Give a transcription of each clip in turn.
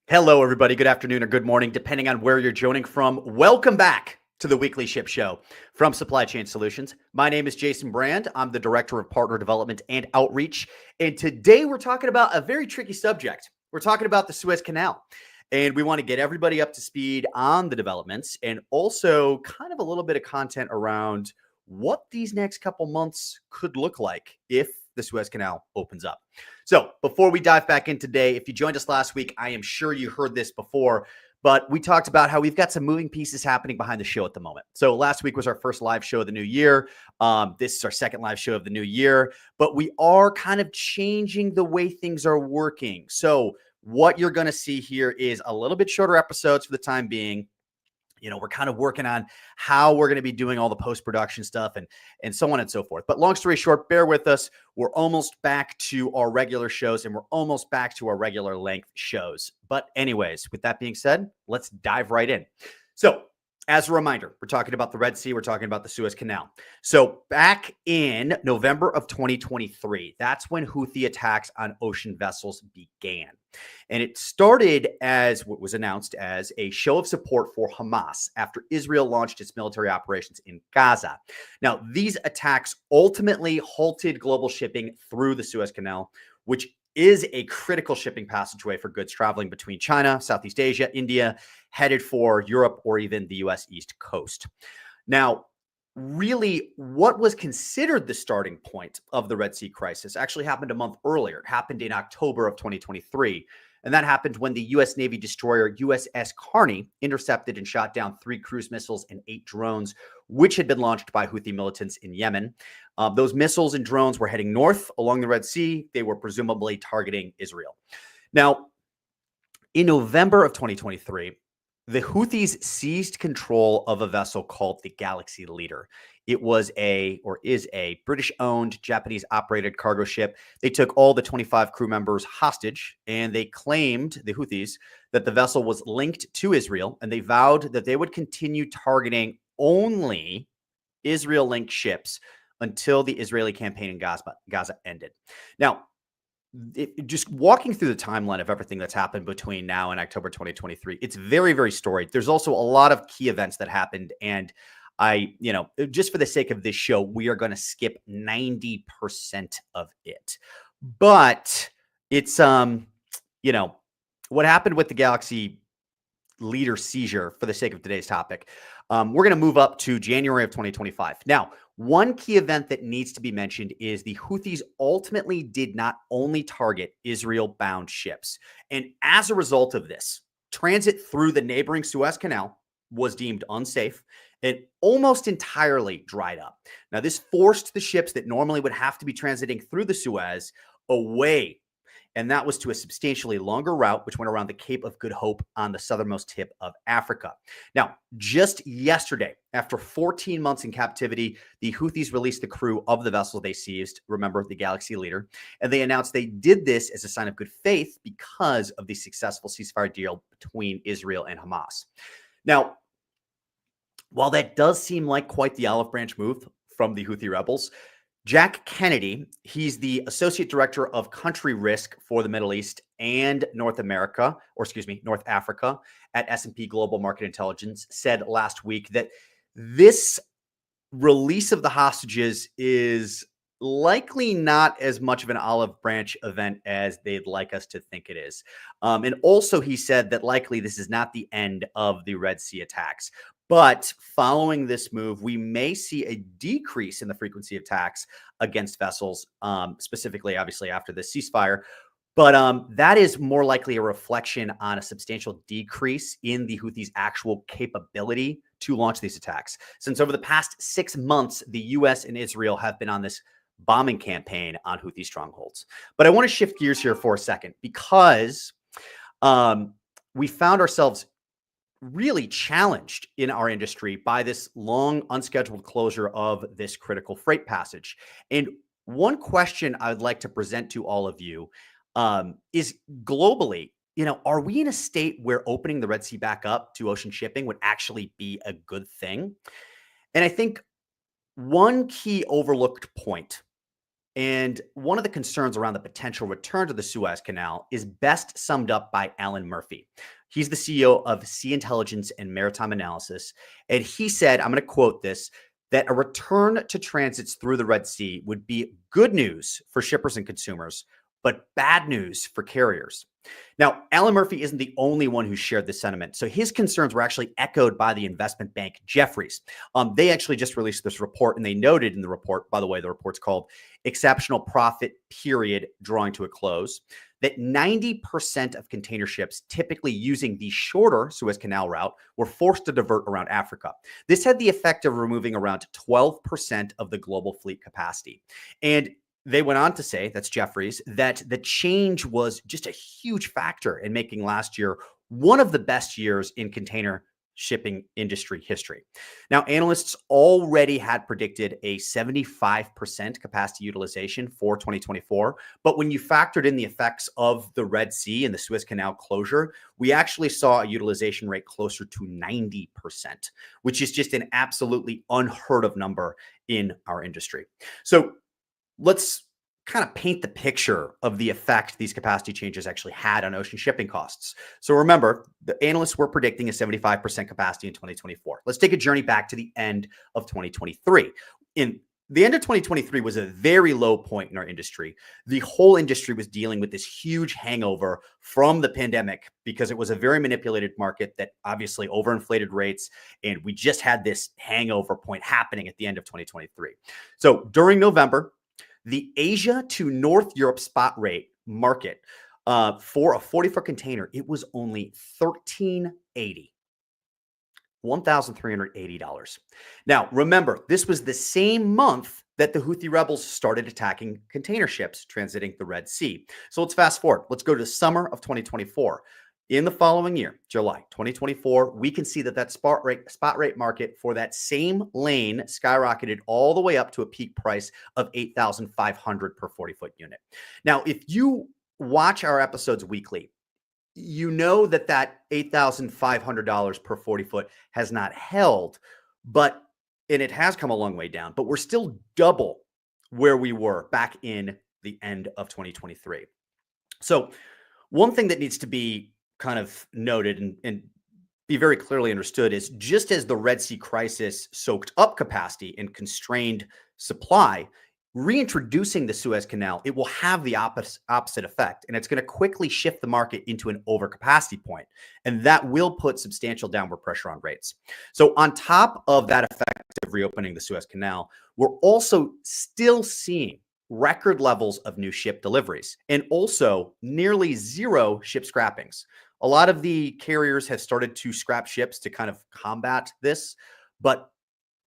Hello, everybody. Good afternoon or good morning, depending on where you're joining from. Welcome back to the Weekly Ship Show from Supply Chain Solutions. My name is Jason Brand. I'm the Director of Partner Development and Outreach. And today we're talking about a very tricky subject. We're talking about the Suez Canal. And we want to get everybody up to speed on the developments and also kind of a little bit of content around what these next couple months could look like if the Suez Canal opens up. So before we dive back in today, if you joined us last week, I am sure you heard this before, but we talked about how we've got some moving pieces happening behind the show at the moment. So last week was our first live show of the new year. This is our second live show of the new year, but we are kind of changing the way things are working. So what you're going to see here is a little bit shorter episodes for the time being. We're kind of working on how we're going to be doing all the post-production stuff and so on and so forth. But long story short, bear with us. We're almost back to our regular shows and we're almost back to our regular length shows. But anyways, with that being said, let's dive right in. So as a reminder, we're talking about the Red Sea. We're talking about the Suez Canal. So back in November of 2023, that's when Houthi attacks on ocean vessels began. And it started as what was announced as a show of support for Hamas after Israel launched its military operations in Gaza. Now, these attacks ultimately halted global shipping through the Suez Canal, which is a critical shipping passageway for goods traveling between China, Southeast Asia, India, headed for Europe or even the US East Coast. Now, really, what was considered the starting point of the Red Sea crisis actually happened a month earlier. It happened in October of 2023. And that happened when the U.S. Navy destroyer USS Carney intercepted and shot down 3 cruise missiles and 8 drones, which had been launched by Houthi militants in Yemen. Those missiles and drones were heading north along the Red Sea. They were presumably targeting Israel. Now, in November of 2023, the Houthis seized control of a vessel called the Galaxy Leader. It was is a British-owned, Japanese-operated cargo ship. They took all the 25 crew members hostage, and they claimed, the Houthis, that the vessel was linked to Israel, and they vowed that they would continue targeting only Israel-linked ships until the Israeli campaign in Gaza ended. Now, just walking through the timeline of everything that's happened between now and October 2023, it's very, very storied. There's also a lot of key events that happened. And just for the sake of this show, we are going to skip 90% of it. But it's, what happened with the Galaxy Leader seizure for the sake of today's topic. We're going to move up to January of 2025. Now, one key event that needs to be mentioned is the Houthis ultimately did not only target Israel-bound ships. And as a result of this, transit through the neighboring Suez Canal was deemed unsafe and almost entirely dried up. Now, this forced the ships that normally would have to be transiting through the Suez away. And that was to a substantially longer route, which went around the Cape of Good Hope on the southernmost tip of Africa. Now, just yesterday, after 14 months in captivity, the Houthis released the crew of the vessel they seized, remember, the Galaxy Leader, and they announced they did this as a sign of good faith because of the successful ceasefire deal between Israel and Hamas. Now, while that does seem like quite the olive branch move from the Houthi rebels, Jack Kennedy, he's the Associate Director of Country Risk for the Middle East and North Africa at S&P Global Market Intelligence, said last week that this release of the hostages is likely not as much of an olive branch event as they'd like us to think it is. And also he said that likely this is not the end of the Red Sea attacks. But following this move, we may see a decrease in the frequency of attacks against vessels, specifically, obviously, after the ceasefire. But that is more likely a reflection on a substantial decrease in the Houthis' actual capability to launch these attacks. Since over the past 6 months, the U.S. and Israel have been on this bombing campaign on Houthi strongholds. But I want to shift gears here for a second because we found ourselves really challenged in our industry by this long unscheduled closure of this critical freight passage. And one question I would like to present to all of you is globally, are we in a state where opening the Red Sea back up to ocean shipping would actually be a good thing? And I think one key overlooked point And one of the concerns around the potential return to the Suez Canal is best summed up by Alan Murphy. He's the CEO of Sea Intelligence and Maritime Analysis. And he said, I'm going to quote this, that a return to transits through the Red Sea would be good news for shippers and consumers, but bad news for carriers. Now, Alan Murphy isn't the only one who shared this sentiment. So his concerns were actually echoed by the investment bank Jefferies. They actually just released this report, and they noted in the report, by the way, the report's called Exceptional Profit Period Drawing to a Close, that 90% of container ships typically using the shorter Suez Canal route were forced to divert around Africa. This had the effect of removing around 12% of the global fleet capacity. And they went on to say, that's Jeffries, that the change was just a huge factor in making last year one of the best years in container shipping industry history. Now, analysts already had predicted a 75% capacity utilization for 2024. But when you factored in the effects of the Red Sea and the Suez Canal closure, we actually saw a utilization rate closer to 90%, which is just an absolutely unheard of number in our industry. So let's kind of paint the picture of the effect these capacity changes actually had on ocean shipping costs. So remember, the analysts were predicting a 75% capacity in 2024. Let's take a journey back to the end of 2023. In the end of 2023 was a very low point in our industry. The whole industry was dealing with this huge hangover from the pandemic because it was a very manipulated market that obviously overinflated rates. And we just had this hangover point happening at the end of 2023. So during November, the Asia to North Europe spot rate market for a 40-foot container, it was only $1,380. $1,380. Now, remember, this was the same month that the Houthi rebels started attacking container ships transiting the Red Sea. So let's fast forward. Let's go to summer of 2024. In the following year, July 2024, we can see that spot rate market for that same lane skyrocketed all the way up to a peak price of $8,500 per 40-foot unit. Now, if you watch our episodes weekly, you know that $8,500 per 40-foot has not held, and it has come a long way down, but we're still double where we were back in the end of 2023. So one thing that needs to be kind of noted and be very clearly understood is just as the Red Sea crisis soaked up capacity and constrained supply, reintroducing the Suez Canal, it will have the opposite effect, and it's going to quickly shift the market into an overcapacity point, and that will put substantial downward pressure on rates. So on top of that effect of reopening the Suez Canal, we're also still seeing record levels of new ship deliveries and also nearly zero ship scrappings. A lot of the carriers have started to scrap ships to kind of combat this, but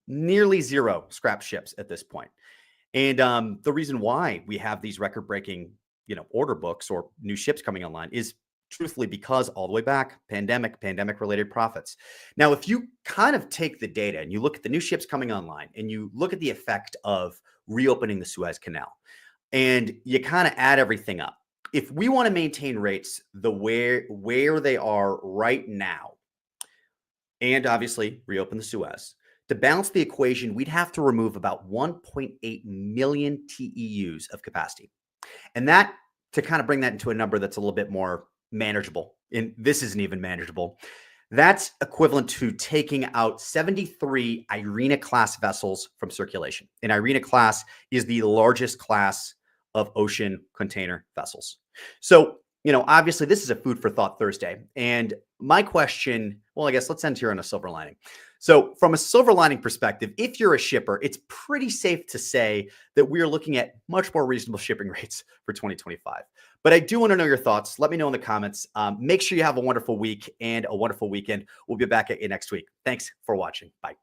nearly zero scrap ships at this point. And the reason why we have these record-breaking, order books or new ships coming online is truthfully because all the way back, pandemic-related profits. Now, if you kind of take the data and you look at the new ships coming online and you look at the effect of reopening the Suez Canal and you kind of add everything up, if we want to maintain rates where they are right now, and obviously reopen the Suez, to balance the equation, we'd have to remove about 1.8 million TEUs of capacity. And that, to kind of bring that into a number that's a little bit more manageable, and this isn't even manageable, that's equivalent to taking out 73 Irina-class vessels from circulation. And Irina-class is the largest class of ocean container vessels. So, obviously this is a food for thought Thursday. And my question, well, I guess let's end here on a silver lining. So from a silver lining perspective, if you're a shipper, it's pretty safe to say that we are looking at much more reasonable shipping rates for 2025. But I do want to know your thoughts. Let me know in the comments. Make sure you have a wonderful week and a wonderful weekend. We'll be back at you next week. Thanks for watching. Bye.